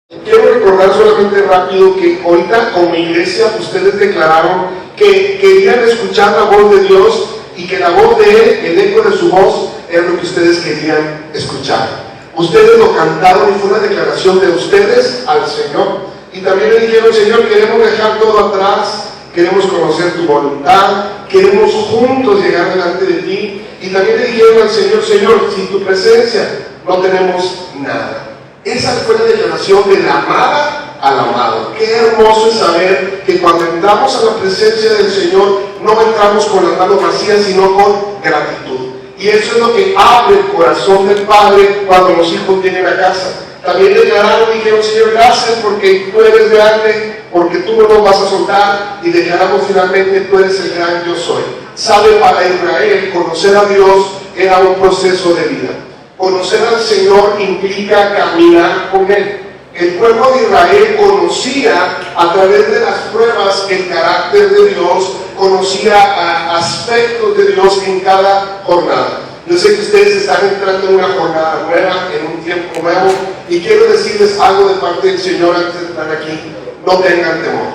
Quiero recordar solamente rápido que ahorita como iglesia ustedes declararon que querían escuchar la voz de Dios y que la voz de Él, el eco de su voz, era lo que ustedes querían escuchar. Ustedes lo cantaron y fue una declaración de ustedes al Señor. Y también le dijeron: Señor, queremos dejar todo atrás, queremos conocer tu voluntad, queremos juntos llegar delante de ti. Y también le dijeron al Señor: Señor, sin tu presencia no tenemos nada. Esa fue la declaración de la amada al amado. Qué hermoso es saber que cuando entramos a la presencia del Señor no entramos con las manos vacías, sino con gratitud. Y eso es lo que abre el corazón del Padre cuando los hijos vienen a casa. También declararon y dijeron: Señor, gracias porque tú eres grande, porque tú no nos vas a soltar. Y declaramos finalmente: tú eres el gran yo soy. Sabe, para Israel conocer a Dios era un proceso de vida. Conocer al Señor implica caminar con Él. El pueblo de Israel conocía a través de las pruebas el carácter de Dios, conocía aspectos de Dios en cada jornada. Yo sé que ustedes están entrando en una jornada nueva, en un tiempo nuevo, y quiero decirles algo de parte del Señor antes de estar aquí: no tengan temor.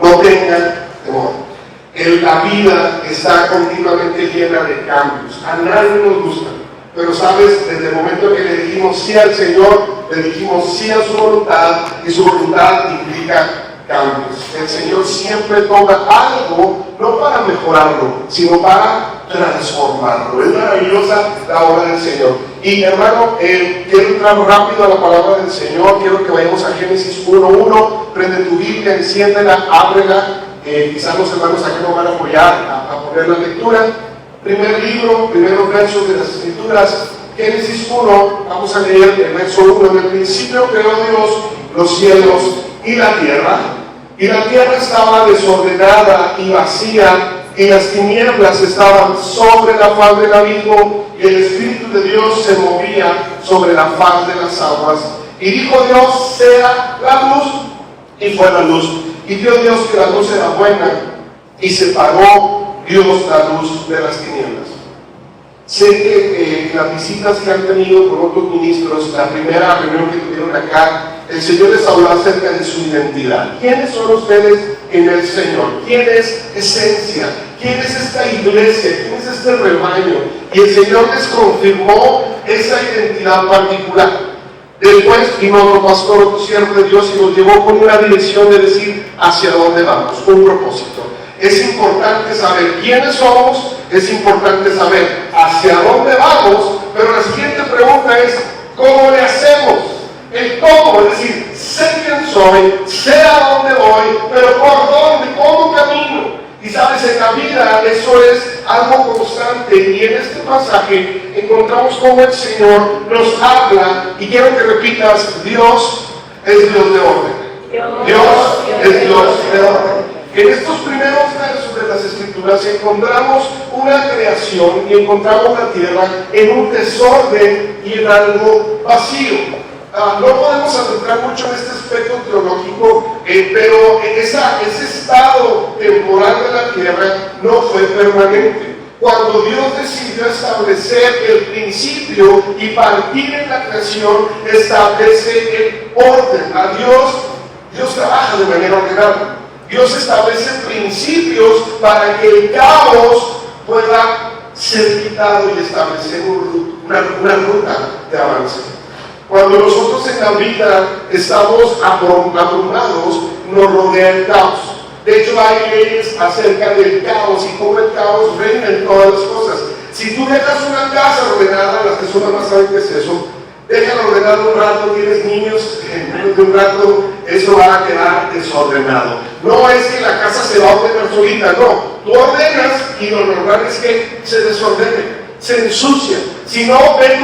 No tengan temor. La vida está continuamente llena de cambios. A nadie nos gusta. Pero sabes, desde el momento que le dijimos sí al Señor, le dijimos sí a su voluntad, y su voluntad implica cambios. El Señor siempre toma algo, no para mejorarlo, sino para transformarlo. Es maravillosa la obra del Señor. Y hermano, quiero entrar rápido a la palabra del Señor. Quiero que vayamos a Génesis 1:1. Prende tu Biblia, enciéndela, ábrela. Quizás los hermanos aquí nos van a apoyar a poner la lectura. Primer libro, primeros versos de las Escrituras, Génesis 1, vamos a leer el verso 1. En el principio creó Dios los cielos y la tierra estaba desordenada y vacía, y las tinieblas estaban sobre la faz del abismo, y el Espíritu de Dios se movía sobre la faz de las aguas. Y dijo Dios: sea la luz, y fue la luz. Y vio Dios que la luz era buena, y separó Dios la luz de las tinieblas. Sé que las visitas que han tenido con otros ministros, la primera reunión que tuvieron acá, el Señor les habló acerca de su identidad. ¿Quiénes son ustedes en el Señor? ¿Quién es esencia? ¿Quién es esta iglesia? ¿Quién es este rebaño? Y el Señor les confirmó esa identidad particular. Después vino otro pastor, otro siervo de Dios, y nos llevó con una dirección de decir hacia dónde vamos, un propósito. Es importante saber quiénes somos, es importante saber hacia dónde vamos, pero la siguiente pregunta es: ¿cómo le hacemos? El cómo, es decir, sé quién soy, sé a dónde voy, pero ¿por dónde? ¿Cómo camino? Y sabes, en la vida eso es algo constante, y en este pasaje encontramos cómo el Señor nos habla, y quiero que repitas: Dios es Dios de orden. Dios es Dios de orden. En estos primeros versos de las Escrituras encontramos una creación y encontramos la tierra en un desorden y en algo vacío. No podemos adentrar mucho en este aspecto teológico, pero ese estado temporal de la tierra no fue permanente. Cuando Dios decidió establecer el principio y partir en la creación, establece el orden. A Dios trabaja de manera ordenada. Dios establece principios para que el caos pueda ser quitado y establecer una ruta de avance. Cuando nosotros en la vida estamos abrumados, nos rodea el caos. De hecho, hay leyes acerca del caos y cómo el caos reina en todas las cosas. Si tú dejas una casa ordenada, las personas no saben qué es eso, déjalo ordenado un rato, tienes niños, en menos de un rato eso va a quedar desordenado. No es que la casa se va a ordenar solita, no. Tú ordenas y lo normal es que se desordene, se ensucia. Si no, ven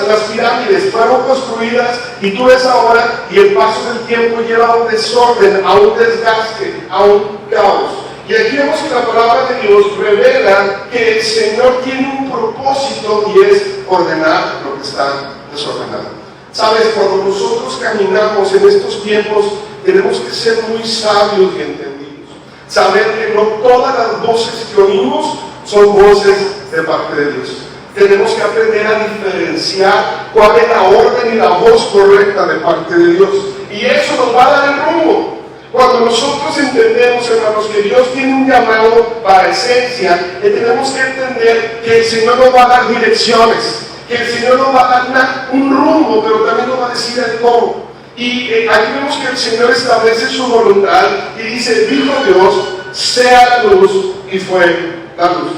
las pirámides, fueron construidas y tú ves ahora, y el paso del tiempo lleva a un desorden, a un desgaste, a un caos. Y aquí vemos que la palabra de Dios revela que el Señor tiene un propósito, y es ordenar lo que está desordenado. Sabes, cuando nosotros caminamos en estos tiempos, tenemos que ser muy sabios y entendidos. Saber que no todas las voces que oímos son voces de parte de Dios. Tenemos que aprender a diferenciar cuál es la orden y la voz correcta de parte de Dios. Y eso nos va a dar el rumbo. Cuando nosotros entendemos, hermanos, que Dios tiene un llamado para esencia, tenemos que entender que el Señor nos va a dar direcciones, que el Señor nos va a dar un rumbo, pero también nos va a decir el cómo. Y aquí vemos que el Señor establece su voluntad y dice, dijo Dios, sea la luz, y fue la luz.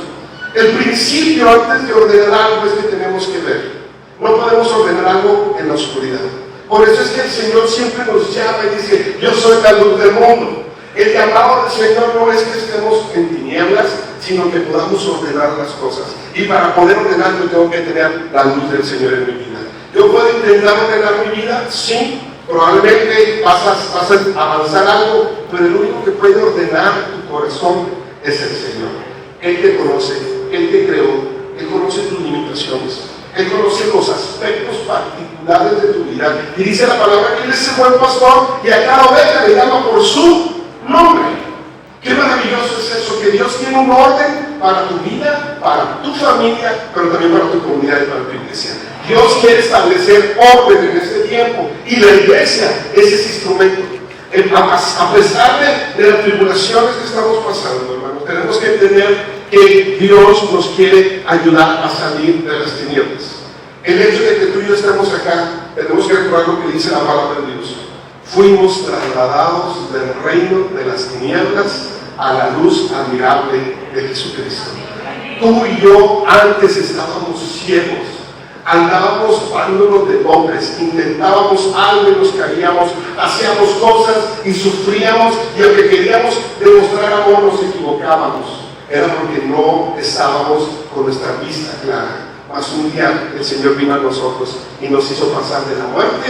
El principio antes de ordenar algo es que tenemos que ver. No podemos ordenar algo en la oscuridad. Por eso es que el Señor siempre nos llama y dice, yo soy la luz del mundo. El llamado del Señor no es que estemos en tinieblas, sino que podamos ordenar las cosas. Y para poder ordenar yo tengo que tener la luz del Señor en mi vida. Yo puedo intentar ordenar mi vida, sí, probablemente vas a avanzar algo, pero el único que puede ordenar tu corazón es el Señor. Él te conoce, Él te creó, Él conoce tus limitaciones, Él conoce los aspectos particulares de tu vida. Y dice la palabra que Él es el buen pastor y a cada oveja le llama por su nombre. Qué maravilloso es eso, que Dios tiene un orden para tu vida, para tu familia, pero también para tu comunidad y para tu iglesia. Dios quiere establecer orden en este tiempo y la iglesia es ese instrumento. A pesar de las tribulaciones que estamos pasando, hermanos, tenemos que entender que Dios nos quiere ayudar a salir de las tinieblas. El hecho de que tú y yo estemos acá, tenemos que recordar lo que dice la palabra de Dios. Fuimos trasladados del reino de las tinieblas a la luz admirable de Jesucristo. Tú y yo antes estábamos ciegos, andábamos vándonos de hombres, intentábamos algo y nos caíamos, hacíamos cosas y sufríamos, y aunque queríamos demostrar amor nos equivocábamos. Era porque no estábamos con nuestra vista clara. Mas un día el Señor vino a nosotros y nos hizo pasar de la muerte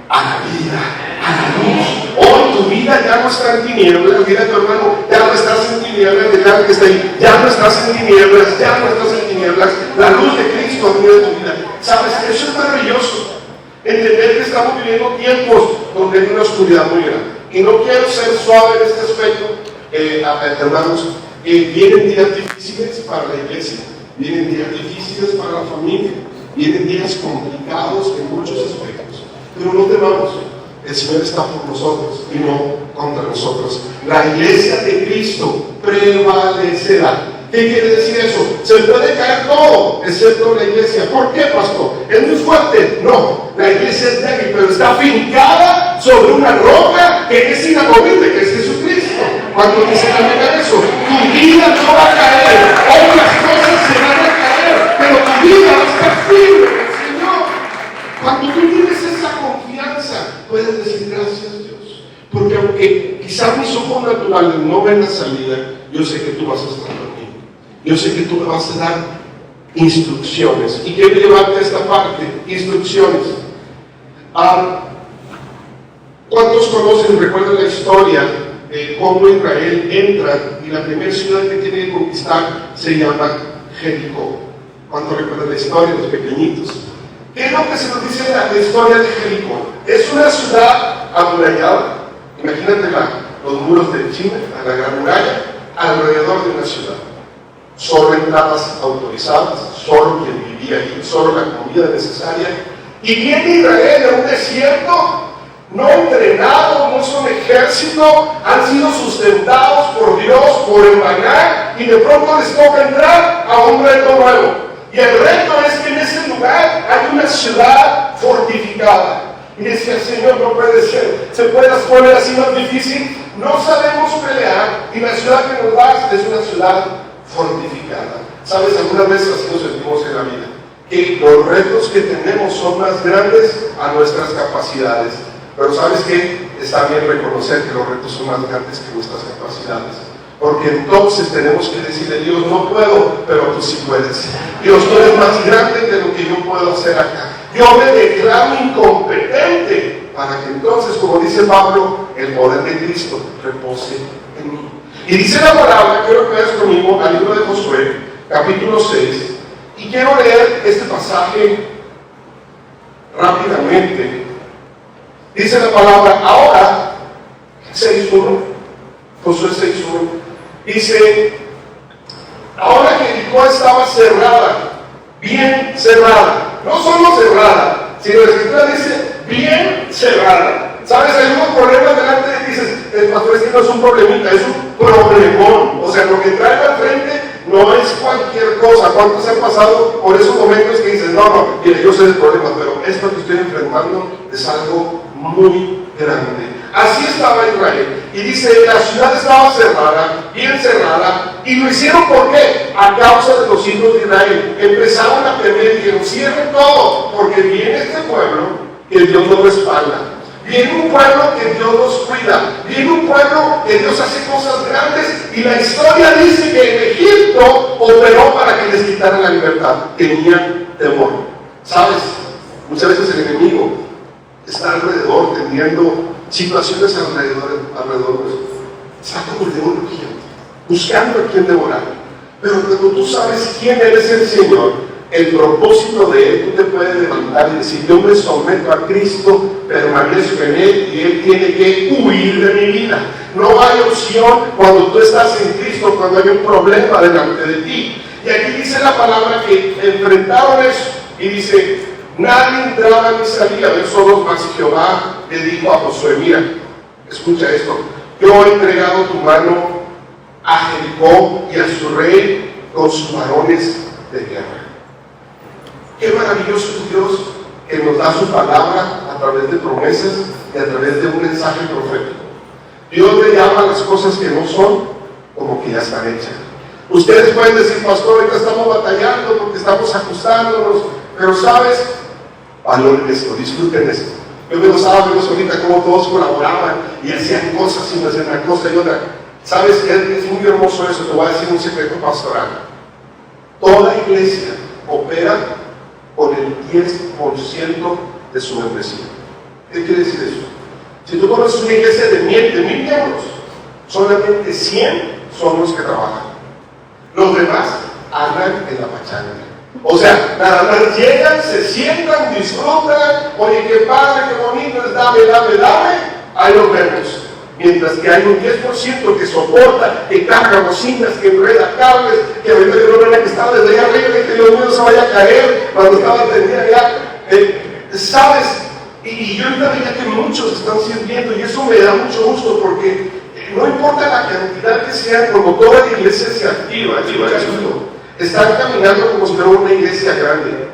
a la vida, a la luz. Hoy tu vida ya no está en tinieblas. Mira a tu hermano, ya no estás en tinieblas, declara que está ahí, ya no estás en tinieblas, ya no estás en tinieblas. La luz de Cristo ha venido en tu vida. ¿Sabes? Eso es maravilloso. Entender que estamos viviendo tiempos donde hay una oscuridad muy grande. Y no quiero ser suave en este aspecto, hermanos. Vienen días difíciles para la iglesia, vienen días difíciles para la familia, vienen días complicados en muchos aspectos. Pero no temamos, el Señor está por nosotros y no contra nosotros. La iglesia de Cristo prevalecerá. ¿Qué quiere decir eso? Se puede caer todo, excepto la iglesia. ¿Por qué, pastor? ¿Es muy fuerte? No, la iglesia es débil, pero está fincada sobre una roca que es inamovible, que es Jesucristo. Cuando dice también eso, tu vida no va a caer, otras cosas se van a caer, pero tu vida va a estar firme en el Señor. Cuando tú tienes esa confianza, puedes decir gracias Dios, porque aunque quizás mis ojos naturales no ven la salida, yo sé que tú vas a estar conmigo. Yo sé que tú me vas a dar instrucciones. Y quiero llevarte a esta parte, instrucciones. ¿Cuántos conocen, recuerdan la historia de cómo Israel entra y la primera ciudad que tiene que conquistar se llama Jericó? ¿Cuántos recuerdan la historia, los pequeñitos? ¿Qué es lo que se nos dice en la historia de Jericó? Es una ciudad amurallada. Imagínate los muros de China, a la gran muralla, alrededor de una ciudad. Solo entradas autorizadas, solo quien vivía ahí, solo la comida necesaria. Y viene Israel en un desierto, no entrenado, no son ejército, han sido sustentados por Dios, por el maná, y de pronto les toca entrar a un reto nuevo. Y el reto es que en ese lugar hay una ciudad fortificada. Y decía, Señor, no puede ser, se puede poner así más difícil, no sabemos pelear, y la ciudad que nos das es una ciudad fortificada. ¿Sabes? Algunas veces así nos sentimos en la vida, que los retos que tenemos son más grandes a nuestras capacidades. Pero ¿sabes qué? Está bien reconocer que los retos son más grandes que nuestras capacidades, porque entonces tenemos que decirle a Dios, no puedo, pero tú sí puedes. Dios, tú eres más grande de lo que yo puedo hacer acá. Yo me declaro incompetente, para que entonces, como dice Pablo, el poder de Cristo repose en mí. Y dice la palabra, quiero que veas conmigo al libro de Josué, capítulo 6, y quiero leer este pasaje rápidamente. Dice la palabra, ahora, 6.1, Josué 6.1, dice, ahora que Jericó estaba cerrada, bien bien cerrada. No solo cerrada, sino la Escritura dice bien cerrada. ¿Sabes? Hay unos problemas delante de ti, dices, el pastor, es que no es un problemita, es un problemón. O sea, lo que trae al frente no es cualquier cosa. ¿Cuántos han pasado por esos momentos que dices, no, mire, yo sé el problema, pero esto que estoy enfrentando es algo muy grande? Así estaba Israel. Y dice, la ciudad estaba cerrada, bien cerrada. ¿Y lo hicieron por qué? A causa de los hijos de Israel. Empezaron a temer y dijeron, cierren todo, porque viene este pueblo que Dios nos respalda. Viene un pueblo que Dios nos cuida. Viene un pueblo que Dios hace cosas grandes. Y la historia dice que en Egipto operó para que les quitaran la libertad. Tenían temor. ¿Sabes? Muchas veces el enemigo está alrededor, teniendo situaciones alrededor de eso. Está como el demonio buscando a quien devorar. Pero cuando tú sabes quién eres el Señor, el propósito de Él, tú te puedes levantar y decir, yo me someto a Cristo, permanezco en Él y Él tiene que huir de mi vida. No hay opción cuando tú estás en Cristo, cuando hay un problema delante de ti. Y aquí dice la palabra que enfrentaron eso y dice, nadie entraba ni salía, verso 2 más. Jehová le dijo a Josué, mira, escucha esto, yo he entregado tu mano a Jericó y a su rey con sus varones de guerra. Qué maravilloso es Dios que nos da su palabra a través de promesas y a través de un mensaje profético. Dios le llama a las cosas que no son como que ya están hechas. Ustedes pueden decir, pastor, ahorita estamos batallando porque estamos ajustándonos, pero sabes, valoren esto, disfruten esto. Yo me gozaba ver ahorita cómo todos colaboraban y hacían cosas y hacían una cosa y otra. Sabes, es muy hermoso eso. Te voy a decir un secreto pastoral. Toda iglesia opera con el 10% de su membresía. ¿Qué quiere decir eso? Si tú conoces una iglesia de 1,000 miembros, solamente 100 son los que trabajan. Los demás andan en la pachanga. O sea, nada más llegan, se sientan, disfrutan, oye, qué padre, qué bonito, dame, ahí los vemos. Mientras que hay un 10% que soporta, que carga bocinas, que enreda cables, que ahorita yo no que estaba desde allá arriba, que Dios mío se vaya a caer cuando estaba tendida allá. ¿Sabes? Y yo ahorita veía que muchos están sirviendo y eso me da mucho gusto porque no importa la cantidad que sea, como toda la iglesia se activa, están caminando como si fuera una iglesia grande.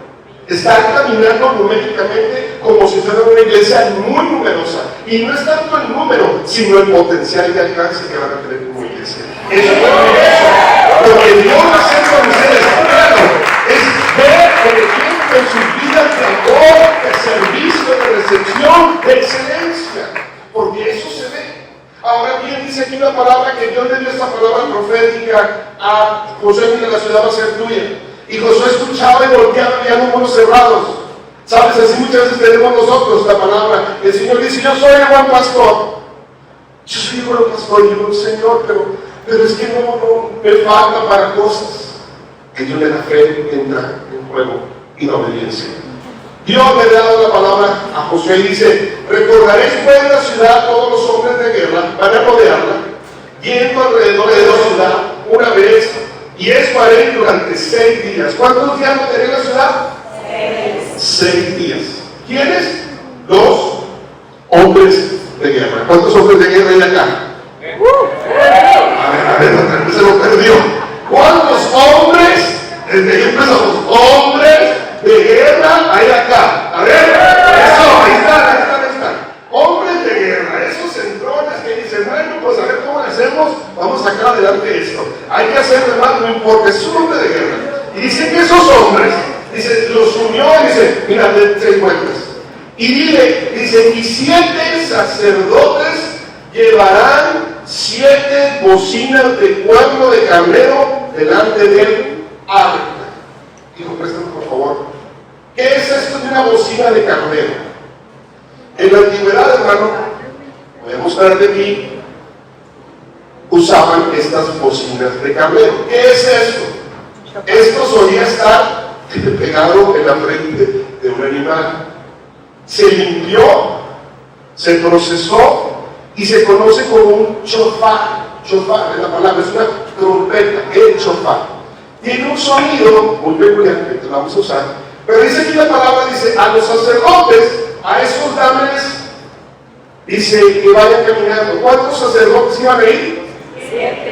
Están caminando numéricamente como si fuera una iglesia muy numerosa. Y no es tanto el número, sino el potencial de alcance que van a tener como iglesia. Eso es maravilloso. Lo que Dios va a hacer con ustedes, claro, es ver el ejemplo en sus vidas de amor, de servicio, de recepción, de excelencia. Porque eso se ve. Ahora bien, dice aquí una palabra que Dios le dio esta palabra profética a Josué, mira, la ciudad va a ser tuya. Y Josué escuchaba y volteaba y había números cerrados. ¿Sabes? Así muchas veces tenemos nosotros la palabra. El Señor dice, yo soy el buen pastor. Yo soy el buen pastor. Y yo, Señor, pero es que no me falta para cosas. Que Dios le da fe, entra en juego y la obediencia. Dios le ha dado la palabra a Josué y dice, recordaréis pues la ciudad, todos los hombres de guerra van a rodearla, yendo alrededor de la ciudad una vez, y esto haré durante 6 días. ¿Cuántos días rodearé la ciudad? 6 días. ¿Quiénes? Los hombres de guerra. ¿Cuántos hombres de guerra hay acá? A ver, se lo perdió. ¿Cuántos hombres? Desde ahí empezamos. Hombres de guerra hay acá. A ver, eso, ahí están. Hombres de guerra, esos centrones que dicen, bueno, pues a ver cómo le hacemos, vamos a sacar adelante esto. Hay que hacer de más, no importa, es un hombre de guerra. Y dice que esos hombres, dice, los unió y dice, mira, te encuentras. Y dice, y 7 sacerdotes llevarán 7 bocinas de cuerno de carnero delante del arca. Dijo, préstame por favor. ¿Qué es esto de una bocina de carnero? En la antigüedad, hermano, voy a mostrarte aquí, usaban estas bocinas de carnero. ¿Qué es esto? Esto solía estar pegado en la frente de un animal. Se limpió, se procesó y se conoce como un chofar. Chofar es la palabra, es una trompeta, el chofar. tiene un sonido muy peculiar, que vamos a usar, pero dice aquí la palabra, dice, a los sacerdotes, a esos dámeles, dice que vayan caminando. ¿Cuántos sacerdotes iban a ir?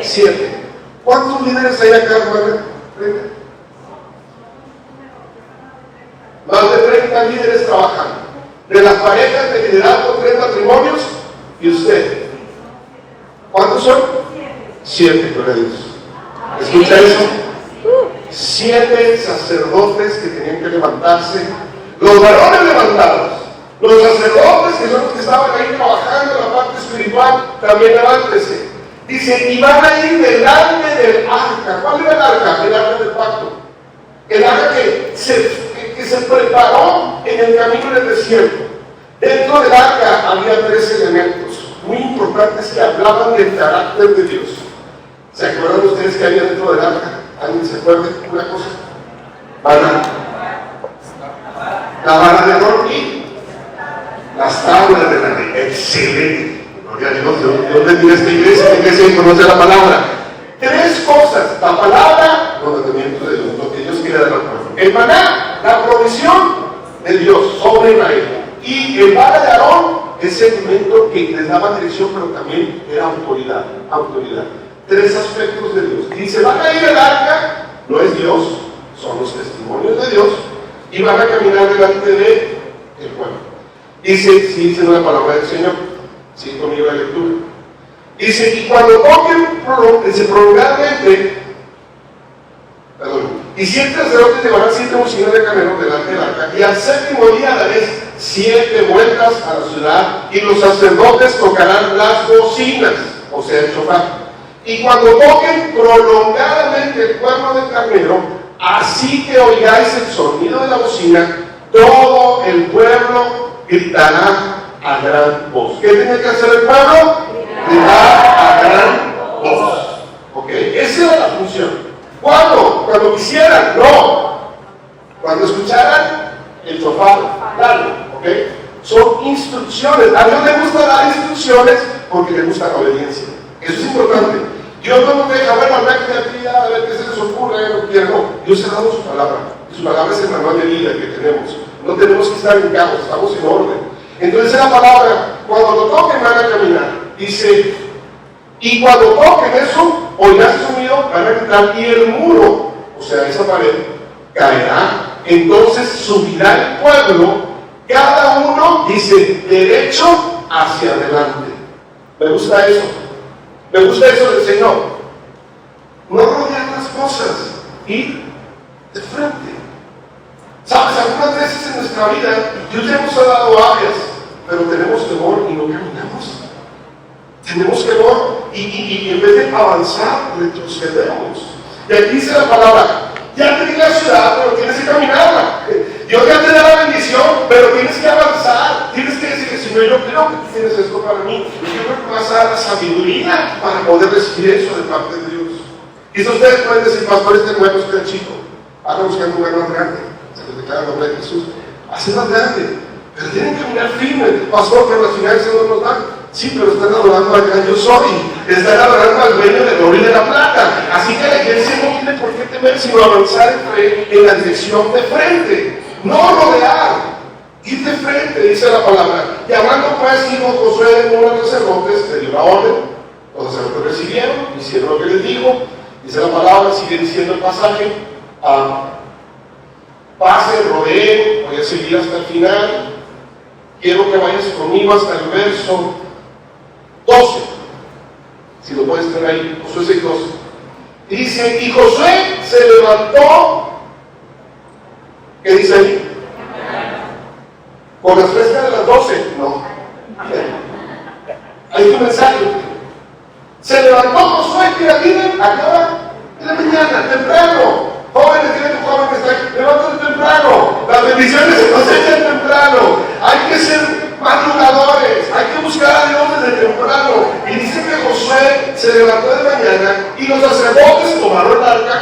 7. ¿Cuántos líderes hay acá, hermana? Más de 30 líderes trabajando. De las parejas de liderazgo, 3 matrimonios, y usted. ¿Cuántos son? 7, gloria a Dios. ¿Escucha eso? 7 sacerdotes que tenían que levantarse. Los varones levantados. Los sacerdotes, que son los que estaban ahí trabajando en la parte espiritual, también levántense. Dice, y van a ir delante del arca. ¿Cuál era el arca? El arca del pacto. El arca que se preparó en el camino en el desierto. Dentro del arca había 3 elementos muy importantes que hablaban del carácter de Dios. ¿Se acuerdan ustedes que había dentro del arca? ¿Alguien se acuerda de una cosa? La vara de Aarón y las tablas de la ley. Excelente. Gloria a Dios. ¿De dónde tiene esta iglesia? ¿En qué se conoce la palabra? 3 cosas: la palabra, los mandamientos de Dios, lo que Dios quiere dar al pueblo. El maná, la provisión de Dios sobre Israel. Y el vara de Aarón, ese elemento que les daba dirección, pero también era autoridad. 3 aspectos de Dios. Dice, van a ir al arca, no es Dios, son los testimonios de Dios, y van a caminar delante de el pueblo. Dice, sí, dice la palabra del Señor. Sigue conmigo la lectura. Dice, y cuando toquen prolongadamente, y 7 sacerdotes llevarán 7 bocinas de carnero delante del arca, y al 7º día daréis 7 vueltas a la ciudad, y los sacerdotes tocarán las bocinas, o sea, el shofar. Y cuando toquen prolongadamente el cuerno del carnero, así que oigáis el sonido de la bocina, todo el pueblo gritará a gran voz. ¿Qué tiene que hacer el pueblo? Gritar a gran voz. ¿Ok? Esa era la función. ¿Cuándo? Cuando quisieran, no. Cuando escucharan el shofar, darlo. ¿Ok? Son instrucciones. A Dios le gusta dar instrucciones porque le gusta la obediencia. Eso es importante. Dios no nos deja, bueno, hablar de actividad, a ver qué se les ocurre, no quiero, no. Dios ha dado su palabra. Y su palabra es el manual de vida que tenemos. No tenemos que estar en caos, estamos en orden. Entonces la palabra, cuando lo toquen van a caminar. Dice, y cuando toquen eso, oirás el sonido, van a gritar, y el muro, o sea, esa pared, caerá. Entonces subirá el pueblo, cada uno, dice, derecho hacia adelante. Me gusta eso. Me gusta eso del Señor. No rodear las cosas, ir de frente. Sabes, algunas veces en nuestra vida Dios ya nos ha dado áreas, pero tenemos temor y no caminamos. Tenemos temor y en vez de avanzar, retrocedemos. Y aquí dice la palabra, ya te di la ciudad, pero tienes que caminarla. Dios ya te da la bendición, pero tienes que avanzar. Tienes que decir, Señor, yo creo que tú tienes esto para mí. Y yo creo que me vas a dar la sabiduría para poder recibir eso de parte de Dios. Y si ustedes pueden decir, pastor, este nuevo, este chico, anda buscando un lugar más grande. Se les declara el nombre de Jesús. Hace más grande. Pero tienen que caminar firme. Pastor, pero las finanzas no nos dan. Sí, pero están adorando al gran yo soy. Están adorando al dueño del oro y de la plata. Así que la iglesia no tiene por qué temer, sino avanzar en fe en la dirección de frente. No rodear. Ir de frente, dice la palabra. Y hablando pues, hijo Josué de los sacerdotes, le dio la orden. Los sacerdotes recibieron, hicieron lo que les dijo. Dice la palabra, sigue diciendo el pasaje. Pasen, rodeen, voy a seguir hasta el final. Quiero que vayas conmigo hasta el verso 12. Si lo puedes tener ahí, Josué 6:12. Dice, y Josué se levantó. ¿Qué dice ahí? ¿Con las frescas de las 12? No. Ahí tu mensaje. Se levantó Josué, que la miren, ¿a qué hora? En la mañana, temprano. Jóvenes, dile a tu joven que está ahí, levántate temprano. Las bendiciones se cosechan temprano. Hay que ser madrugadores, hay que buscar a Dios desde temprano. Y dice que Josué se levantó de mañana y los sacerdotes tomaron el arca,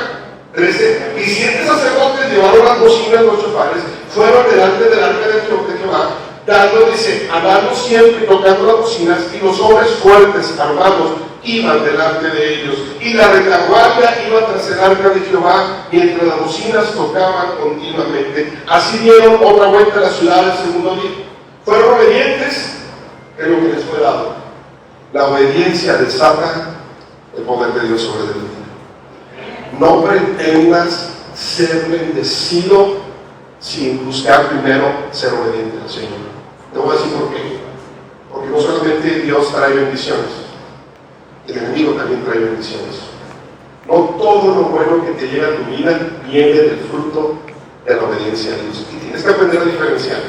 13, y 7 sacerdotes llevaron las bocinas, los chofares, fueron delante del arca de Jehová, dando, dice, andando siempre y tocando las bocinas, y los hombres fuertes, armados, iban delante de ellos, y la retaguardia iba tras el arca de Jehová, mientras las bocinas tocaban continuamente. Así dieron otra vuelta a la ciudad el segundo día. Fueron obedientes en lo que les fue dado. La obediencia desata el poder de Dios sobre tu vida. No pretendas ser bendecido sin buscar primero ser obediente al Señor. Te voy a decir por qué. Porque no solamente Dios trae bendiciones, el enemigo también trae bendiciones. No todo lo bueno que te llega a tu vida viene del fruto de la obediencia a Dios. Y tienes que aprender a diferenciar.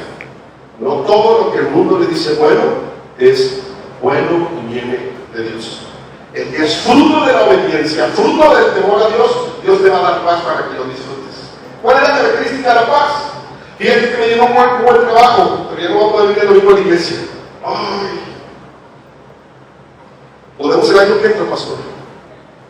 No todo lo que el mundo le dice bueno es bueno y viene de Dios. El que es fruto de la obediencia, fruto del temor a Dios, Dios te va a dar paz para que lo disfrutes. ¿Cuál es la característica de la paz? Fíjate que me llegó un buen trabajo, pero ya no voy a poder venir el domingo a la iglesia. Ay, podemos el año que entra, pastor.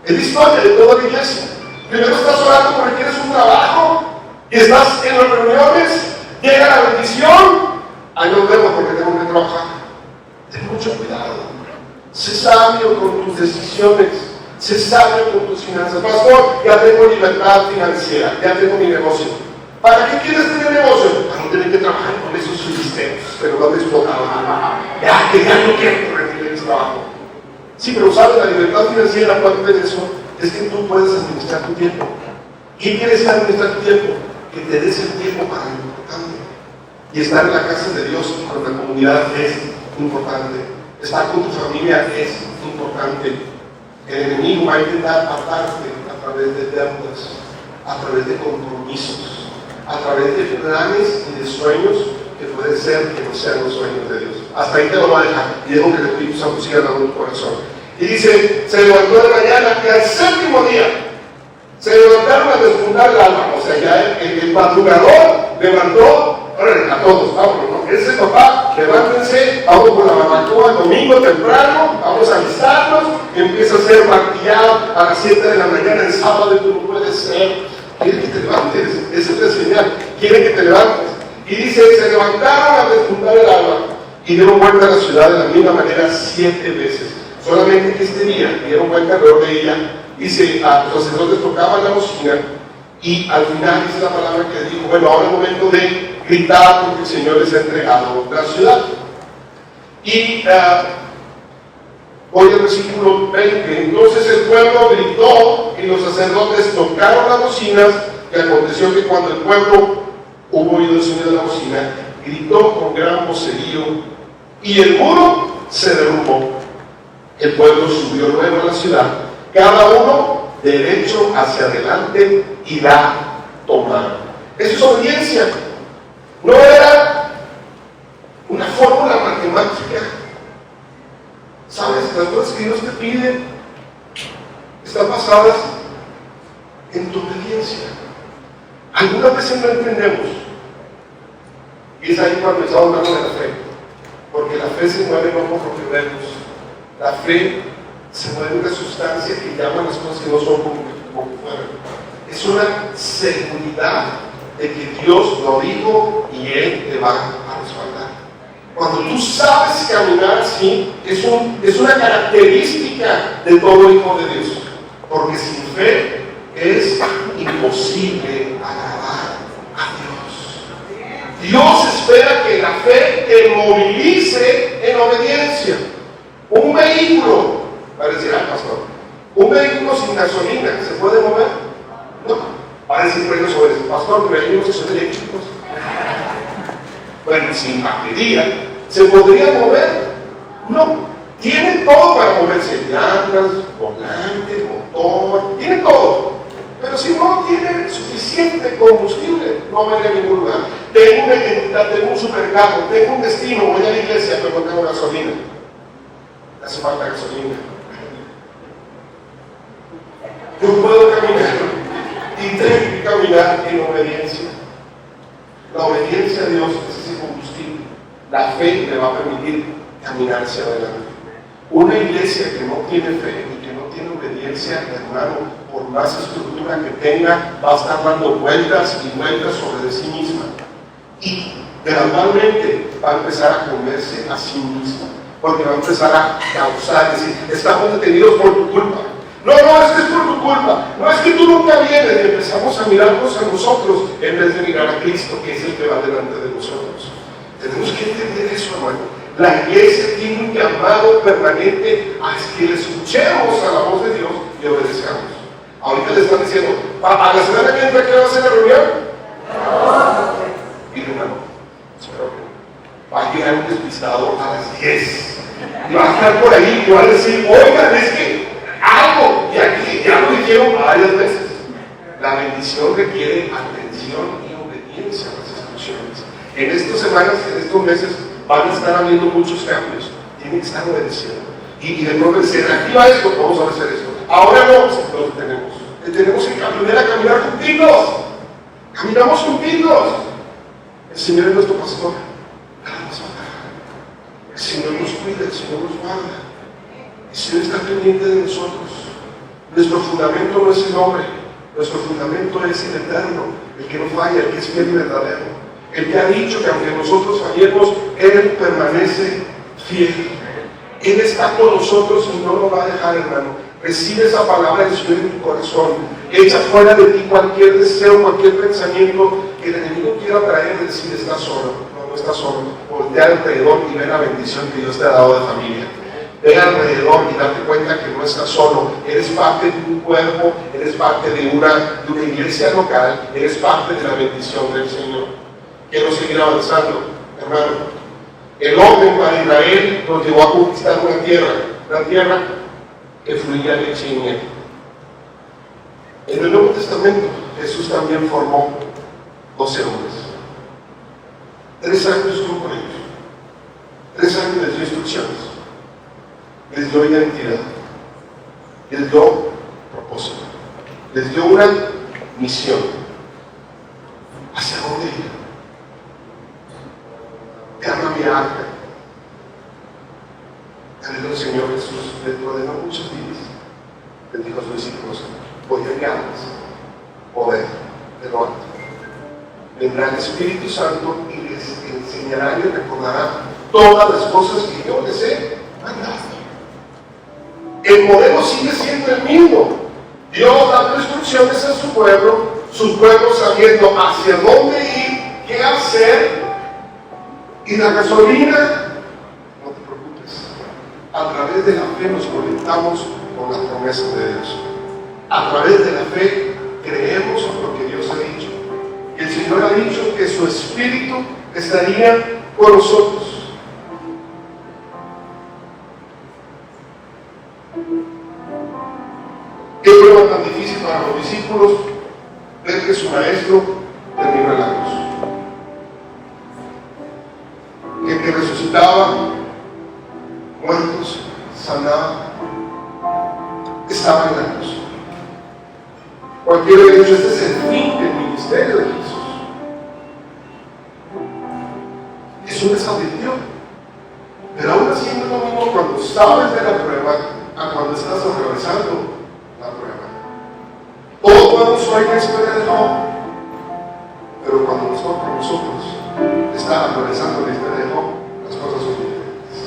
Es la historia de toda la iglesia. Primero estás orando porque quieres un trabajo y estás en las reuniones, llega la bendición. Ahí nos vemos porque tengo que trabajar. Ten mucho cuidado. Sé sabio con tus decisiones. Sé sabio con tus finanzas. Pastor, ya tengo libertad financiera, ya tengo mi negocio. ¿Para qué quieres tener negocio? Para no tener que trabajar con esos filisteos, pero lo han explotado. Ya no quiero rendir el trabajo. Sí, pero sabes, la libertad financiera, parte de eso es que tú puedes administrar tu tiempo. ¿Qué quiere decir administrar tu tiempo? Que te des el tiempo para lo importante. Y estar en la casa de Dios con la comunidad es importante. Estar con tu familia es importante. El enemigo va a intentar apartarte a través de deudas, a través de compromisos, a través de planes y de sueños que puede ser que no sean los sueños de Dios. Hasta ahí te lo va a dejar. Y dejo que el Espíritu Santo siga dando tu corazón. Y dice, se levantó de mañana y al séptimo día se levantaron a despuntar el alma. O sea, ya el madrugador levantó, a todos, vámonos, ¿no? Ese papá, levántense, vamos por la barbacoa el domingo temprano, vamos a alistarnos, empieza a ser martillado a las 7 de la mañana el sábado y tú no puedes ser. Quiere que te levantes, esa es la señal, quiere que te levantes. Y dice, se levantaron a despuntar el alma y dieron vuelta a la ciudad de la misma manera 7 veces. Solamente que este día dieron vuelta alrededor de ella. Dice, los sacerdotes tocaban la bocina y al final dice la palabra que dijo, bueno, ahora es el momento de gritar porque el Señor les ha entregado la ciudad. Y hoy el versículo 20, entonces el pueblo gritó y los sacerdotes tocaron las bocinas, y aconteció que cuando el pueblo hubo oído el sonido de la bocina, gritó con gran vocerío y el muro se derrumbó. El pueblo subió luego a la ciudad, cada uno derecho hacia adelante y la tomaron. Eso es obediencia. No era una fórmula matemática. ¿Sabes? Las cosas que Dios te pide están basadas en tu obediencia. Algunas veces no entendemos. Y es ahí cuando estamos hablando de la fe. Porque la fe se mueve no por lo que vemos. La fe se mueve una sustancia que llama las cosas que no son como que fueron. Es una seguridad de que Dios lo dijo y Él te va a respaldar. Cuando tú sabes caminar así, es una característica de todo hijo de Dios. Porque sin fe es imposible agradar a Dios. Dios espera que la fe te movilice en obediencia. Un vehículo, para decir, pastor, un vehículo sin gasolina, ¿se puede mover? No. Va a decir bueno sobre eso, pastor, que vehículos que son eléctricos. Bueno, sin batería, ¿se podría mover? No. Tiene todo para moverse, llantas, volante, motor, tiene todo. Pero si no tiene suficiente combustible, no va a ir a ningún lugar. Tengo una identidad, tengo un supercarro, tengo un destino, voy a la iglesia, pero no tengo gasolina. Hace falta gasolina. Yo puedo caminar y tengo que caminar en obediencia. La obediencia a Dios es ese combustible. La fe me va a permitir caminar hacia adelante. Una iglesia que no tiene fe y que no tiene obediencia, hermano, por más estructura que tenga, va a estar dando vueltas y vueltas sobre de sí misma. Y gradualmente va a empezar a comerse a sí misma. porque va a empezar a causar, decir, estamos detenidos por tu culpa. No, es que es por tu culpa, no es que tú nunca vienes, y empezamos a mirarnos a nosotros en vez de mirar a Cristo, que es el que va delante de nosotros. Tenemos que entender eso, hermano. La iglesia tiene un llamado permanente a que le escuchemos a la voz de Dios y obedezcamos. Ahorita le están diciendo, a la semana que entra, ¿qué va a ser la reunión? Y hermano, espero que va a llegar un despistado a las 10 y va a estar por ahí y va a decir, oigan, es que algo, y aquí ya lo dijeron varias veces, la bendición requiere atención y obediencia a las instrucciones. En estas semanas, en estos meses, van a estar habiendo muchos cambios, tienen que estar obedeciendo. Y de pronto decir, aquí va esto, vamos a hacer esto. Ahora no, entonces tenemos que aprender a caminar juntitos. Caminamos juntitos. El Señor es nuestro pastor. El Señor nos cuida, el Señor nos guarda. El Señor está pendiente de nosotros. Nuestro fundamento no es el hombre, nuestro fundamento es el eterno, el que no falla, el que es fiel y verdadero. El que ha dicho que aunque nosotros fallemos, Él permanece fiel. Él está con nosotros y no nos va a dejar, hermano. Recibe esa palabra del Señor en tu corazón. Echa fuera de ti cualquier deseo, cualquier pensamiento que el enemigo quiera traer de decir, estás solo. No estás solo. Voltea alrededor y ve la bendición que Dios te ha dado de familia. Ve alrededor y date cuenta que no estás solo. Eres parte de un cuerpo, eres parte de una iglesia local, eres parte de la bendición del Señor. Quiero seguir avanzando, hermano. El orden para Israel nos llevó a conquistar una tierra que fluía leche y miel. En el Nuevo Testamento, Jesús también formó 12 hombres. 3 años estuvo con ellos. 3 años les dio instrucciones, les dio identidad, les dio propósito, les dio una misión. ¿Hacia dónde ir? Llama mi arca. El Señor Jesús, dentro de no muchos días, le dijo a sus discípulos, voy a enviarles poder de lo alto. Vendrá el Espíritu Santo y les enseñará y les recordará todas las cosas que yo les he mandado. El modelo sigue siendo el mismo. Dios dando instrucciones a su pueblo sabiendo hacia dónde ir, qué hacer. Y la gasolina, no te preocupes, a través de la fe nos conectamos con las promesas de Dios. A través de la fe creemos en lo que Dios ha dicho. Y el Señor ha dicho que su Espíritu estaría con nosotros. Qué prueba tan difícil para los discípulos ver que su maestro terminó en la cruz. Que resucitaba muertos, sanaba, estaba en la cruz. Cualquiera hubiera dicho, este es el fin del ministerio de Jesús. Eso les advirtió. Pero aún así no es lo mismo cuando sabes de la prueba a cuando estás atravesando la prueba. Todo el sueño es dejó, pero cuando nos toca a nosotros estar atravesando la historia de Job, las cosas son diferentes.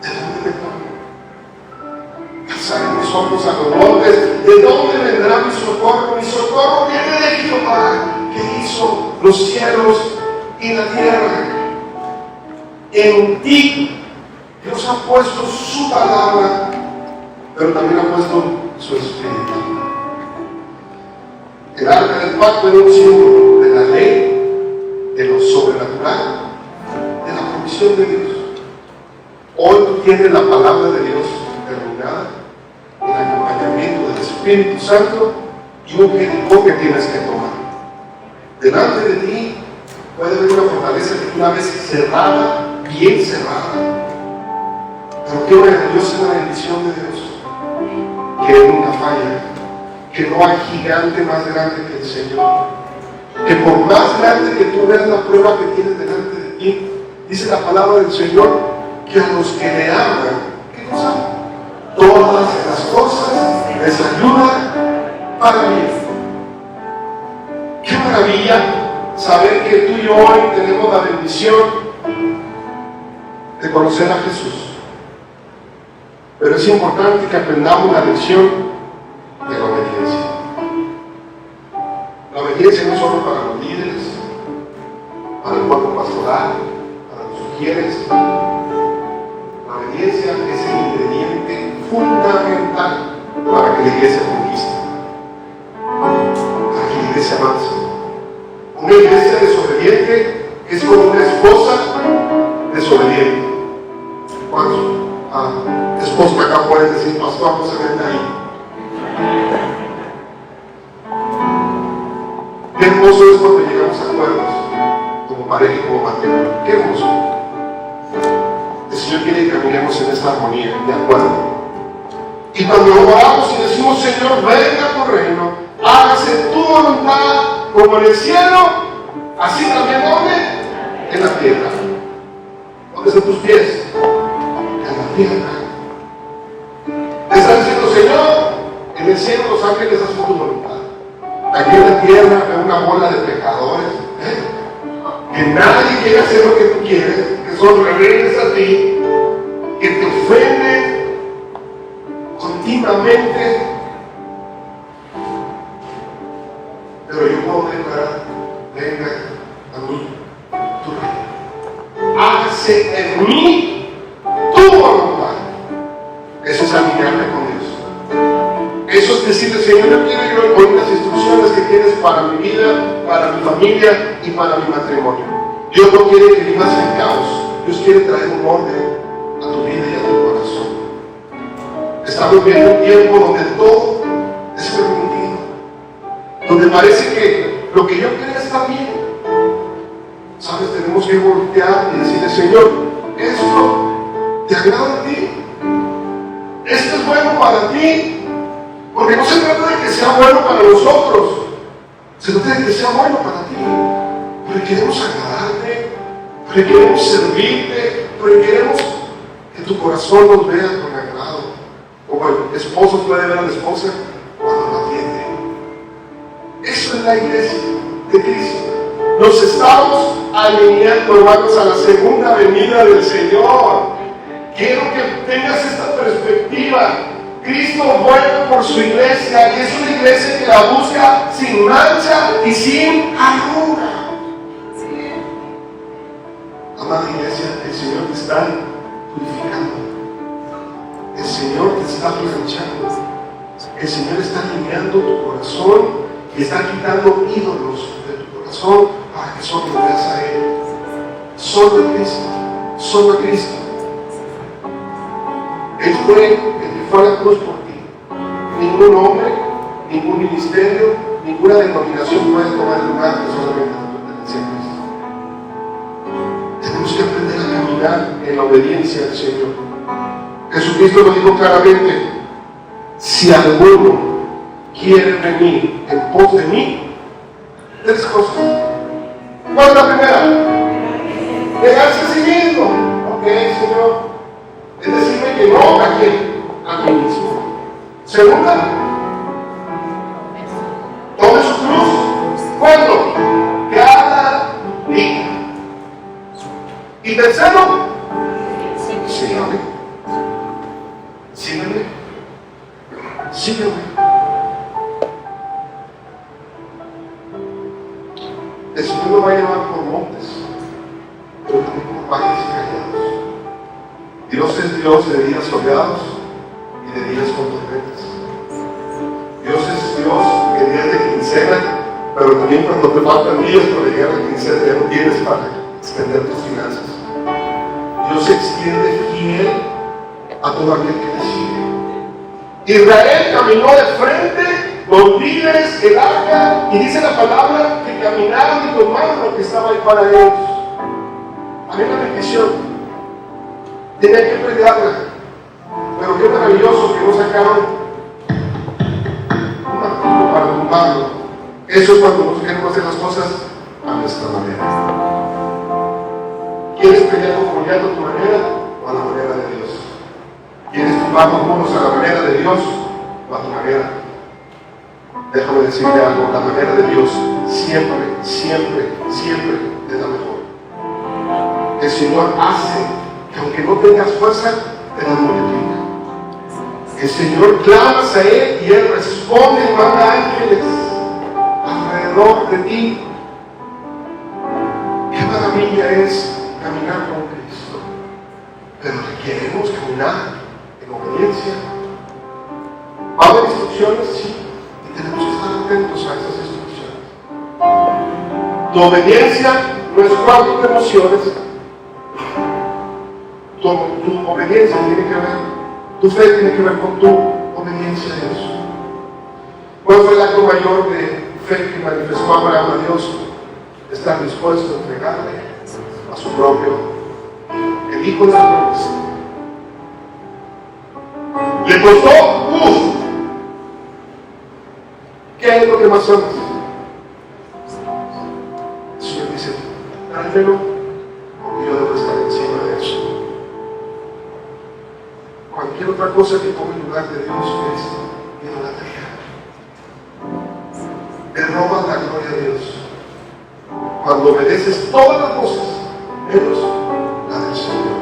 ¿De dónde me toca? Alzaré mis ojos a los montes. ¿De dónde vendrá mi socorro? Mi socorro viene de Jehová, que hizo los cielos y la tierra. En ti Dios ha puesto su palabra, pero también ha puesto su espíritu. El arca del pacto era un símbolo de la ley, de lo sobrenatural, de la provisión de Dios. Hoy tú tienes la palabra de Dios terminada, el acompañamiento del Espíritu Santo y un objetivo que tienes que tomar. Delante de ti puede haber una fortaleza que una vez cerrada, bien cerrada, pero qué maravillosa es la bendición de Dios, que Él nunca falla, que no hay gigante más grande que el Señor, que por más grande que tú veas la prueba que tienes delante de ti, dice la palabra del Señor, que a los que le aman, ¿qué cosa? Todas las cosas les ayudan para bien. Qué maravilla saber que tú y yo hoy tenemos la bendición de conocer a Jesús. Pero es importante que aprendamos la lección de la obediencia. La obediencia no es solo para los líderes, para el cuerpo pastoral, para los sugieres. La obediencia es el ingrediente fundamental para que la iglesia conquiste, para que la iglesia avance. Una iglesia desobediente es como una esposa desobediente. ¿Cuántos esposos acá pueden decir, pastor, no se mete ahí? Qué hermoso es cuando llegamos a acuerdos como pareja y como matrimonio. Qué hermoso. El Señor quiere que caminemos en esta armonía de acuerdo. Y cuando oramos y decimos, Señor, venga tu reino, hágase tu voluntad como en el cielo, así también donde en la tierra. ¿Dónde están tus pies? En la tierra. Te está diciendo, Señor, en el cielo los ángeles hacen tu voluntad. Aquí en la tierra hay una bola de pecadores, que nadie quiere hacer lo que tú quieres, que son rebeldes a ti, que te ofenden continuamente. Pero yo puedo declarar, venga a mí tu reino, hágase en mí tu voluntad. Eso es alinearme con Dios. Eso es decirle, Señor, yo quiero ir con las instrucciones que tienes para mi vida, para mi familia y para mi matrimonio. Dios no quiere que vivas en caos. Dios quiere traer un orden a tu vida y a tu corazón. Estamos viviendo un tiempo donde todo es permitido, donde parece que lo que yo creo está bien. ¿Sabes? Tenemos que voltear y decirle, Señor, esto te agrada a ti, esto es bueno para ti. Porque no se trata de que sea bueno para nosotros, se trata de que sea bueno para ti. Porque queremos agradarte, porque queremos servirte, porque queremos que tu corazón nos vea con agrado. Como el esposo puede ver a la esposa cuando la atiende. Eso es la iglesia de Cristo. Nos estamos alineando, hermanos, a la segunda venida del Señor. Quiero que tengas esta perspectiva. Cristo vuelve por su iglesia y es una iglesia que la busca sin mancha y sin arruga. Amada iglesia, el Señor te está purificando. El Señor te está planchando. El Señor está alineando tu corazón y está quitando ídolos de tu corazón para que solo veas a Él. Solo a Cristo. Solo a Cristo. Él fue fue a la cruz por ti. Ningún hombre, ningún ministerio, ninguna denominación puede tomar el lugar que solamente te pertenece a Cristo. Tenemos que aprender a caminar en la obediencia al Señor. Jesucristo lo dijo claramente: si alguno quiere venir en pos de mí, tres cosas. ¿Cuál es la primera? Negarse a sí mismo. Ok, Señor. Es decirme que no a quién. A mí mismo. Segunda, tome su cruz. ¿Cuándo? Cada día. Y tercero, sígame. Sígame. Sígame. El Señor lo va a llevar por montes, pero también por valles y callados. Dios es Dios de días soleados y de días con tormentas. Dios es Dios de días de quincena, pero también cuando te faltan días para llegar a la quincena ya no tienes para extender tus finanzas. Dios se extiende fiel a todo aquel que le sigue. Israel caminó de frente, los líderes, el arca, y dice la palabra que caminaron y tomaron lo que estaba ahí para ellos. Había una bendición. Tenían que pelearla. Pero qué maravilloso que no sacaron un martillo para tumbarlo. Eso es cuando nosotros queremos hacer las cosas a nuestra manera. ¿Quieres pelear con Goliat a tu manera o a la manera de Dios? ¿Quieres tumbar los muros a la manera de Dios o a tu manera? Déjame decirle algo: la manera de Dios siempre, siempre, siempre es la mejor. El Señor hace que aunque no tengas fuerza, te la multiplica. El Señor clamas a Él y Él responde y manda ángeles alrededor de ti. Qué maravilla es caminar con Cristo. Pero requerimos caminar en obediencia. ¿Va a haber instrucciones? Sí. Y tenemos que estar atentos a esas instrucciones. Tu obediencia no es cuanto te emociones. Tu obediencia tiene que ver, tu fe tiene que ver con tu obediencia a Dios. ¿Cuál fue el acto mayor de fe que manifestó Abraham a Dios? Estar dispuesto a entregarle a su propio, el hijo de la promesa. Le costó, ¿qué es lo que más amas? El Señor dice, tráemelo, porque yo debo estar encima de eso. Cualquier otra cosa que tome el lugar de Dios es idolatría. Te robas la gloria de Dios. Cuando obedeces todas las cosas, menos la del Señor.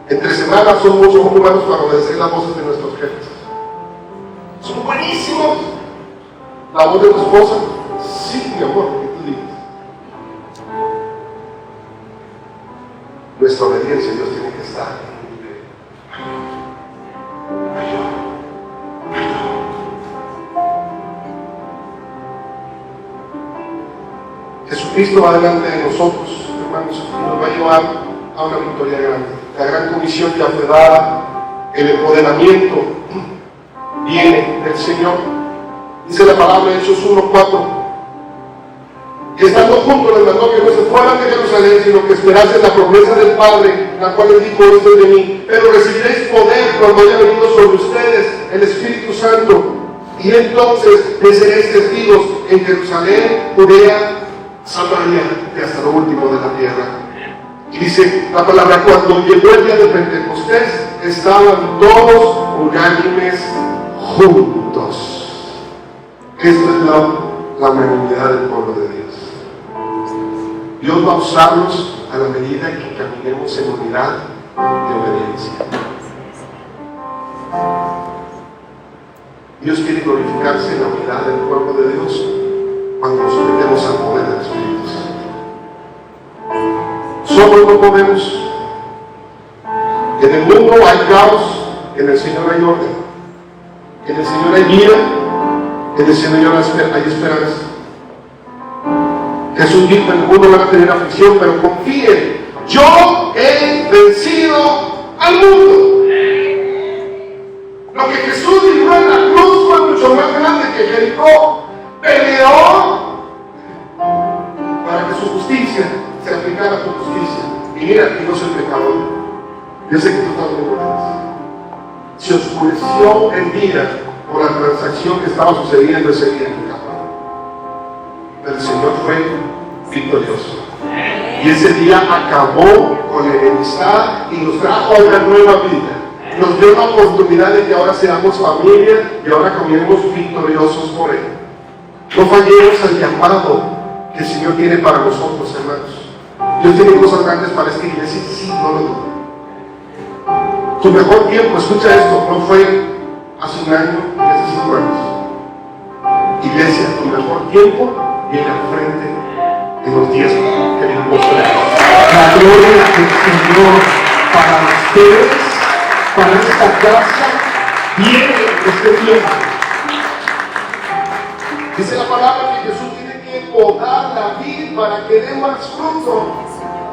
Entre semanas somos humanos para obedecer las voces de nuestros jefes. Son buenísimos. La voz de tu esposa, sí, mi amor, que tú digas. Nuestra obediencia a Dios tiene que estar en un nivel mayor. Jesucristo va delante de nosotros, hermanos, y nos va a llevar a una victoria grande. La gran comisión ya fue dada, el empoderamiento viene del Señor. Dice la palabra de Hechos 1:4, que estando juntos les mandó que no se fueran de Jerusalén, sino que esperasen la promesa del Padre, la cual les dijo, esto es de mí, pero recibiréis poder cuando haya venido sobre ustedes el Espíritu Santo, y entonces me seréis testigos en Jerusalén, Judea, Samaria y hasta lo último de la tierra. Y dice la palabra, cuando llegó el día de Pentecostés, estaban todos unánimes juntos. Esto es la unanimidad del pueblo de Dios. Dios va a usarnos a la medida que caminemos en unidad de obediencia. Dios quiere glorificarse en la unidad del pueblo de Dios cuando nos sometemos al poder del Espíritu Santo. Solos no podemos. En el mundo hay caos, en el Señor hay orden. En el Señor hay vida, en el Señor hay esperanza. Jesús dijo, en el mundo van a tener aflicción, pero confíen, yo he vencido al mundo. Lo que Jesús libró en la cruz fue mucho más grande que Jericó. Peleó para que su justicia se aplicara a tu justicia. Y mira, que no soy pecador. Yo sé que tú también lo eres. Se oscureció el día por la transacción que estaba sucediendo ese día en el campo. Pero el Señor fue victorioso. Y ese día acabó con la enemistad y nos trajo a una nueva vida. Nos dio la oportunidad de que ahora seamos familia y ahora caminemos victoriosos por Él. No fallemos al llamado que el Señor tiene para nosotros, hermanos. Dios tiene cosas grandes para esta iglesia, sí, no lo dudo. Tu mejor tiempo, escucha esto, no fue hace un año, ni hace 5 años. Iglesia, tu mejor tiempo viene al frente en los 10 que vivimos hoy. La gloria del Señor para ustedes, para esta casa, viene este tiempo. Dice la palabra que Jesús tiene que podar la vid para que dé más fruto.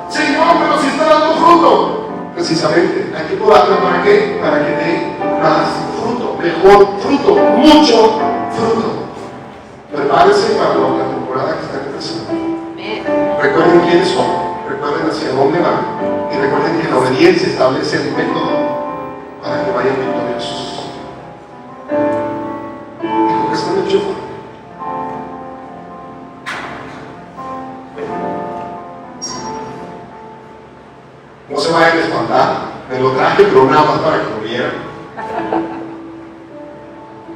Señor, pero si está dando fruto. Precisamente, hay que podarla para qué? Para que dé más fruto, mejor fruto, mucho fruto. Prepárense para la temporada que está empezando. Recuerden quiénes son, recuerden hacia dónde van y recuerden que la obediencia establece el método para que vayan victoriosos. ¿Y con qué están hechos? No se vayan a espantar, me lo traje, pero nada más para que lo vieran.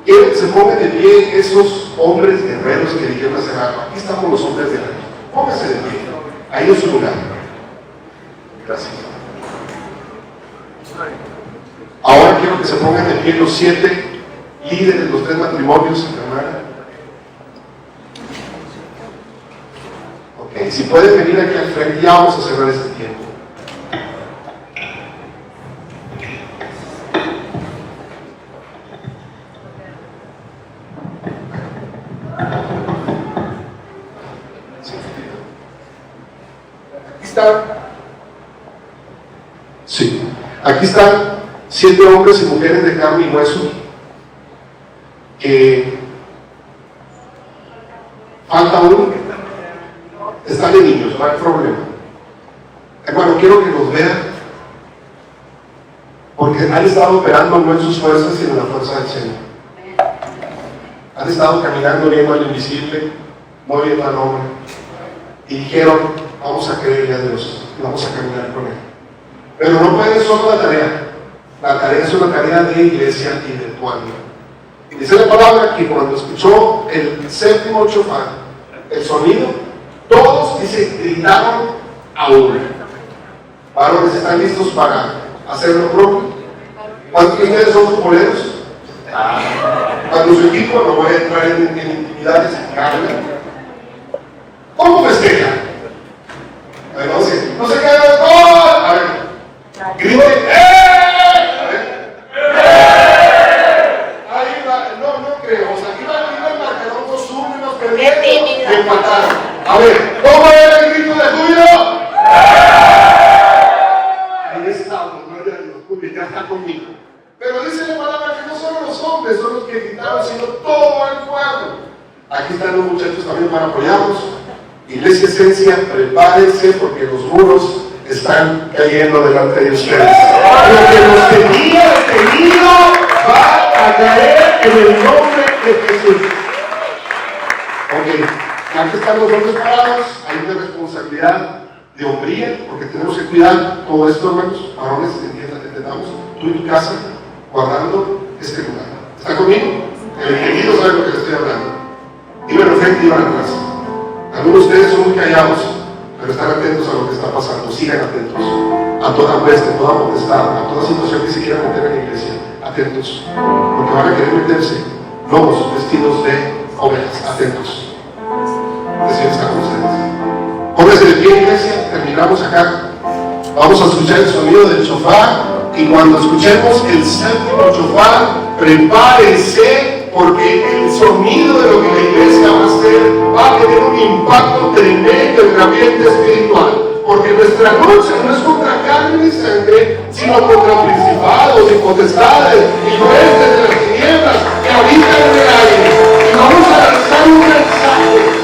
Que se pongan de pie esos hombres guerreros que dijeron hace rato. Aquí estamos los hombres guerreros. Pónganse de pie, ahí es su lugar. Gracias. Ahora quiero que se pongan de pie los 7 líderes de los 3 matrimonios, hermana. Ok, si pueden venir aquí al frente, ya vamos a cerrar este tiempo. Sí, aquí están 7 hombres y mujeres de carne y hueso que falta uno, están de niños, no hay problema. Hermano, quiero que los vean porque han estado operando no en sus fuerzas sino en la fuerza del Señor. Han estado caminando viendo al invisible, no viendo al hombre, y dijeron: vamos a creerle a Dios, vamos a caminar con Él. Pero no pueden solo la tarea es una tarea de iglesia y de pueblo. Y dice la palabra que cuando escuchó el 7º shofar, el sonido, todos, dice, gritaron a una. Varones, ¿están listos para hacer lo propio? ¿Cuántos de ustedes son futboleros? Cuando su equipo, no voy a entrar en intimidades, gana, ¿cómo festejan? No se queda el gol. A ver, grite, a ver, ahí va, no creo, o sea, iba el marcador 2-1 y nos perdieron y empataron. A ver, ¿cómo era el grito de júbilo? Ahí estamos, gloria a Dios, porque ya está conmigo. Pero dice la palabra que no solo los hombres son los que gritaron, sino todo el pueblo. Aquí están los muchachos también para apoyarnos. Iglesia Esencia, prepárense porque los muros están cayendo delante de ustedes. Lo que nos tenía detenido va a caer en el nombre de Jesús. Ok, aquí están los hombres parados, hay una responsabilidad de hombría, porque tenemos que cuidar todo esto, hermanos, varones, entendamos, tú y tu casa, guardando este lugar. ¿Está conmigo? El entendido sabe lo que le estoy hablando. Iban al frente y iban atrás. Algunos de ustedes son muy callados, pero están atentos a lo que está pasando. Sigan atentos a toda hueste, a toda potestad, a toda situación que se quiera meter en la iglesia. Atentos, porque van a querer meterse lobos vestidos de ovejas. Atentos. El Señor está con ustedes. Pónganse de pie, iglesia. Terminamos acá. Vamos a escuchar el sonido del shofar, y cuando escuchemos el 7º shofar, prepárense, porque el sonido de lo que la iglesia va a hacer va a tener un impacto tremendo en el ambiente espiritual. Porque nuestra lucha no es contra carne y sangre, sino contra principados y potestades y huestes de las tinieblas que habitan en el aire. Y vamos a lanzar un mensaje